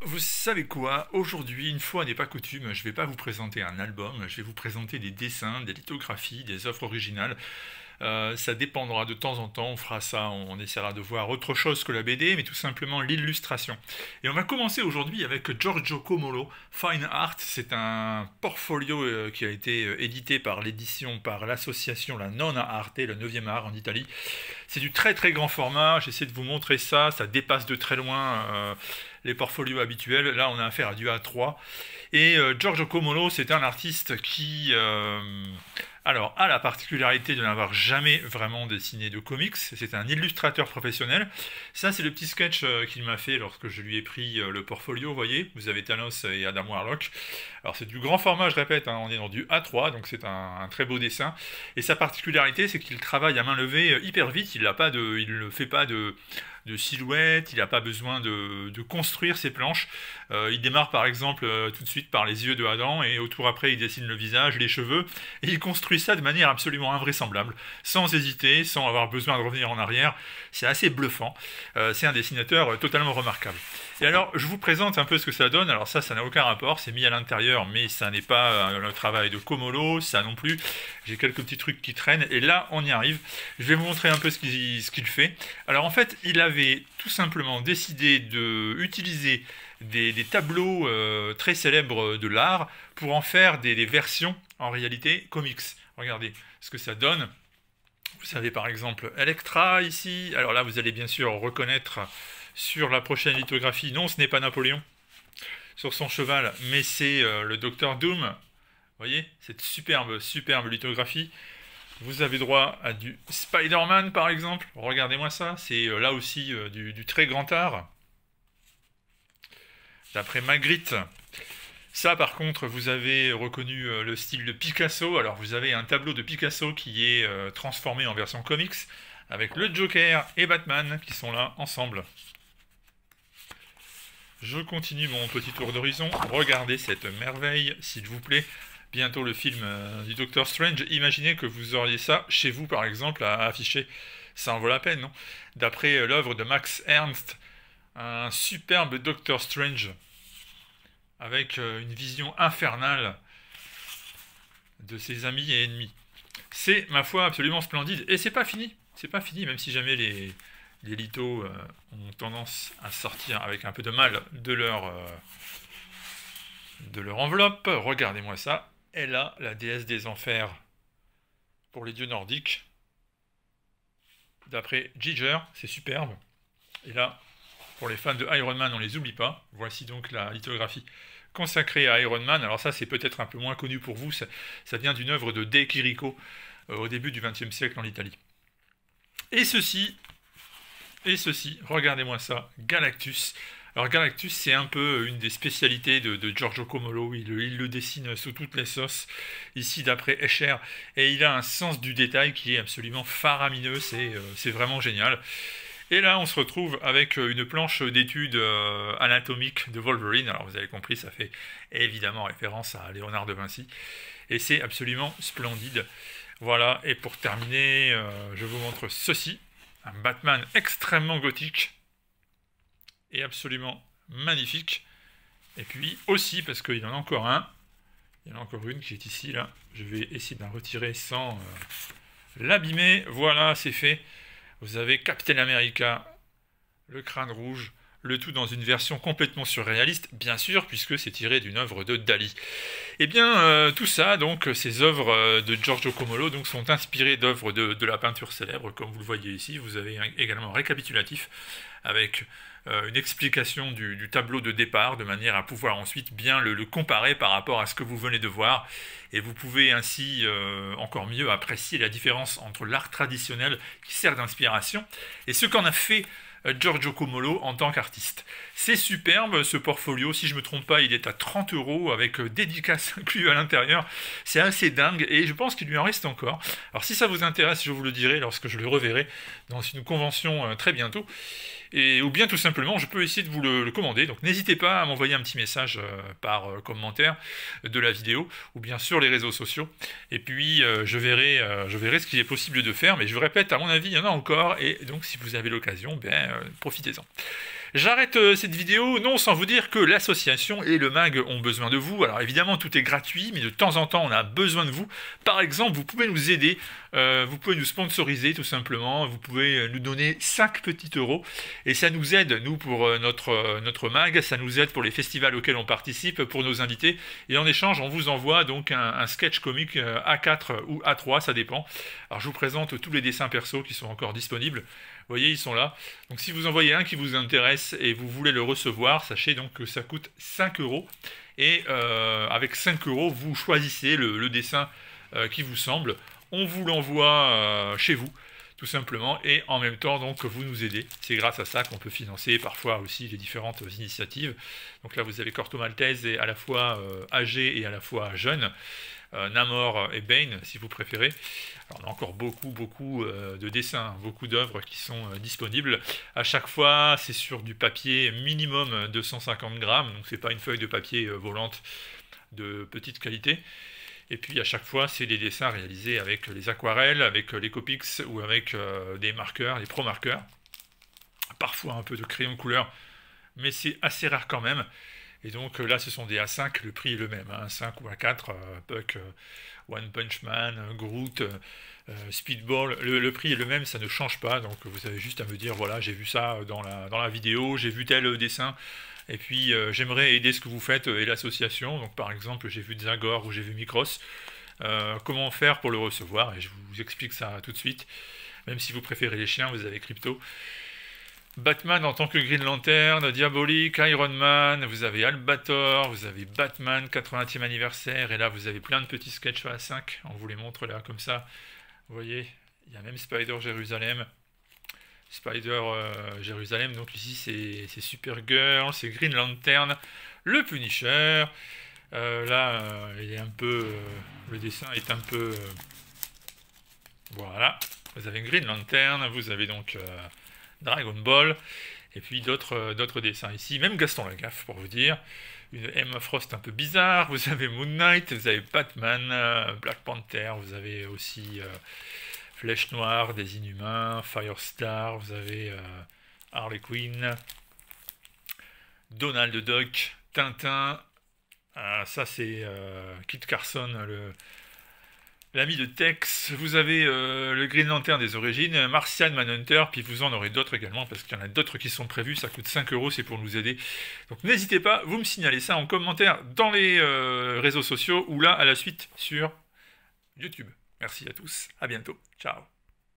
Alors, vous savez quoi? Aujourd'hui, une fois n'est pas coutume, je vais pas vous présenter un album, je vais vous présenter des dessins, des lithographies, des œuvres originales. Ça dépendra de temps en temps, on fera ça, on essaiera de voir autre chose que la BD, mais tout simplement l'illustration. Et on va commencer aujourd'hui avec Giorgio Comolo, Fine Art. C'est un portfolio qui a été édité par l'édition, par l'association La Nona Arte, le 9e art en Italie. C'est du très très grand format, j'essaie de vous montrer ça, ça dépasse de très loin les portfolios habituels. Là, on a affaire à du A3. Et Giorgio Comolo, c'est un artiste qui a la particularité de n'avoir jamais vraiment dessiné de comics. C'est un illustrateur professionnel. Ça, c'est le petit sketch qu'il m'a fait lorsque je lui ai pris le portfolio. Vous voyez, vous avez Thanos et Adam Warlock. Alors, c'est du grand format, je répète, hein, on est dans du A3, donc c'est un très beau dessin. Et sa particularité, c'est qu'il travaille à main levée hyper vite. Il ne fait pas de silhouette, il n'a pas besoin de construire ses planches. Il démarre par exemple tout de suite par les yeux de Adam et autour après il dessine le visage, les cheveux et il construit ça de manière absolument invraisemblable, sans hésiter, sans avoir besoin de revenir en arrière. C'est assez bluffant. C'est un dessinateur totalement remarquable. Et alors je vous présente un peu ce que ça donne. Alors ça n'a aucun rapport, c'est mis à l'intérieur, mais ça n'est pas le travail de Comolo, ça non plus. J'ai quelques petits trucs qui traînent et là on y arrive. Je vais vous montrer un peu ce qu'il fait. Alors en fait il avait tout simplement décidé d'utiliser des tableaux très célèbres de l'art pour en faire des versions en réalité comics. Regardez ce que ça donne. Vous savez par exemple Electra ici. Alors là vous allez bien sûr reconnaître sur la prochaine lithographie. Non, ce n'est pas Napoléon sur son cheval, mais c'est le Docteur Doom. Vous voyez cette superbe lithographie. Vous avez droit à du Spider-Man par exemple. Regardez-moi ça. C'est là aussi du très grand art. D'après Magritte. Ça, par contre, vous avez reconnu le style de Picasso. Alors, vous avez un tableau de Picasso qui est transformé en version comics, avec le Joker et Batman qui sont là ensemble. Je continue mon petit tour d'horizon. Regardez cette merveille, s'il vous plaît. Bientôt le film du Doctor Strange. Imaginez que vous auriez ça chez vous, par exemple, à afficher. Ça en vaut la peine, non? D'après l'œuvre de Max Ernst, un superbe Doctor Strange avec une vision infernale de ses amis et ennemis. C'est, ma foi, absolument splendide. Et c'est pas fini. C'est pas fini, même si jamais les lithos ont tendance à sortir avec un peu de mal de leur enveloppe. Regardez-moi ça. Elle a la déesse des enfers pour les dieux nordiques. D'après Giger, c'est superbe. Et là, pour les fans de Iron Man, on ne les oublie pas. Voici donc la lithographie consacrée à Iron Man. Alors ça, c'est peut-être un peu moins connu pour vous. Ça vient d'une œuvre de De Chirico au début du XXe siècle en Italie. Et ceci, regardez-moi ça, Galactus. Alors Galactus, c'est un peu une des spécialités de Giorgio Comolo. Il le dessine sous toutes les sauces, ici d'après Escher. Et il a un sens du détail qui est absolument faramineux. C'est vraiment génial. Et là, on se retrouve avec une planche d'études anatomiques de Wolverine. Alors, vous avez compris, ça fait évidemment référence à Léonard de Vinci. Et c'est absolument splendide. Voilà, et pour terminer, je vous montre ceci. Un Batman extrêmement gothique. Et absolument magnifique. Et puis aussi, parce qu'il y en a encore un. Il y en a encore une qui est ici, là. Je vais essayer de la retirer sans l'abîmer. Voilà, c'est fait. Vous avez Captain America, le crâne rouge, le tout dans une version complètement surréaliste, bien sûr, puisque c'est tiré d'une œuvre de Dali. Et bien, tout ça, donc, ces œuvres de Giorgio Comolo, donc, sont inspirées d'œuvres de la peinture célèbre, comme vous le voyez ici. Vous avez également un récapitulatif avec une explication du tableau de départ, de manière à pouvoir ensuite bien le comparer par rapport à ce que vous venez de voir. Et vous pouvez ainsi encore mieux apprécier la différence entre l'art traditionnel qui sert d'inspiration et ce qu'en a fait Giorgio Comolo en tant qu'artiste. C'est superbe ce portfolio, si je ne me trompe pas, il est à 30 € avec dédicace inclus à l'intérieur. C'est assez dingue et je pense qu'il lui en reste encore. Alors si ça vous intéresse, je vous le dirai lorsque je le reverrai dans une convention très bientôt. Ou bien tout simplement, je peux essayer de vous le commander. Donc n'hésitez pas à m'envoyer un petit message par commentaire de la vidéo, ou bien sur les réseaux sociaux. Et puis je verrai ce qu'il est possible de faire. Mais je répète, à mon avis, il y en a encore. Et donc si vous avez l'occasion, profitez-en. J'arrête cette vidéo, non sans vous dire que l'association et le MAG ont besoin de vous. Alors évidemment tout est gratuit, mais de temps en temps on a besoin de vous. Par exemple, vous pouvez nous aider, vous pouvez nous sponsoriser tout simplement, vous pouvez nous donner 5 petits euros et ça nous aide, nous pour notre MAG, ça nous aide pour les festivals auxquels on participe, pour nos invités. Et en échange, on vous envoie donc un sketch comique A4 ou A3, ça dépend. Alors je vous présente tous les dessins perso qui sont encore disponibles. Vous voyez, ils sont là. Donc si vous envoyez un qui vous intéresse et vous voulez le recevoir, sachez donc que ça coûte 5 euros. Et avec 5 euros, vous choisissez le dessin qui vous semble. On vous l'envoie chez vous, tout simplement. Et en même temps, donc, vous nous aidez. C'est grâce à ça qu'on peut financer parfois aussi les différentes initiatives. Donc là, vous avez Corto Maltese, et à la fois âgé et à la fois jeune. Namor et Bane, si vous préférez. Alors, on a encore beaucoup de dessins, beaucoup d'œuvres qui sont disponibles. À chaque fois, c'est sur du papier minimum 250 grammes, donc c'est pas une feuille de papier volante de petite qualité. Et puis à chaque fois, c'est des dessins réalisés avec les aquarelles, avec les Copics ou avec des marqueurs, les pro marqueurs. Parfois un peu de crayon de couleur, mais c'est assez rare quand même. Et donc là, ce sont des A5, le prix est le même, hein, A5 ou A4, Puck, One Punch Man, Groot, Speedball, le prix est le même, ça ne change pas, donc vous avez juste à me dire, voilà, j'ai vu ça dans la vidéo, j'ai vu tel dessin, et puis j'aimerais aider ce que vous faites et l'association, donc par exemple, j'ai vu Zagor ou j'ai vu Micros, comment faire pour le recevoir, et je vous explique ça tout de suite, même si vous préférez les chiens, vous avez Crypto. Batman en tant que Green Lantern, Diabolique, Iron Man, vous avez Albator, vous avez Batman 80e anniversaire, et là vous avez plein de petits sketchs à 5, on vous les montre là comme ça, vous voyez, il y a même Spider Jérusalem, Jérusalem, donc ici c'est Supergirl, c'est Green Lantern, le Punisher, là il est un peu, le dessin est un peu, voilà, vous avez Green Lantern, vous avez donc Dragon Ball, et puis d'autres dessins ici, même Gaston Lagaffe pour vous dire, une Emma Frost un peu bizarre, vous avez Moon Knight, vous avez Batman, Black Panther, vous avez aussi Flèche Noire, des Inhumains, Firestar, vous avez Harley Quinn, Donald Duck, Tintin, ça c'est Kit Carson, l'ami de Tex, vous avez le Green Lantern des origines, Martian Manhunter, puis vous en aurez d'autres également, parce qu'il y en a d'autres qui sont prévus, ça coûte 5 euros, c'est pour nous aider. Donc n'hésitez pas, vous me signalez ça en commentaire dans les réseaux sociaux, ou là, à la suite sur YouTube. Merci à tous, à bientôt, ciao.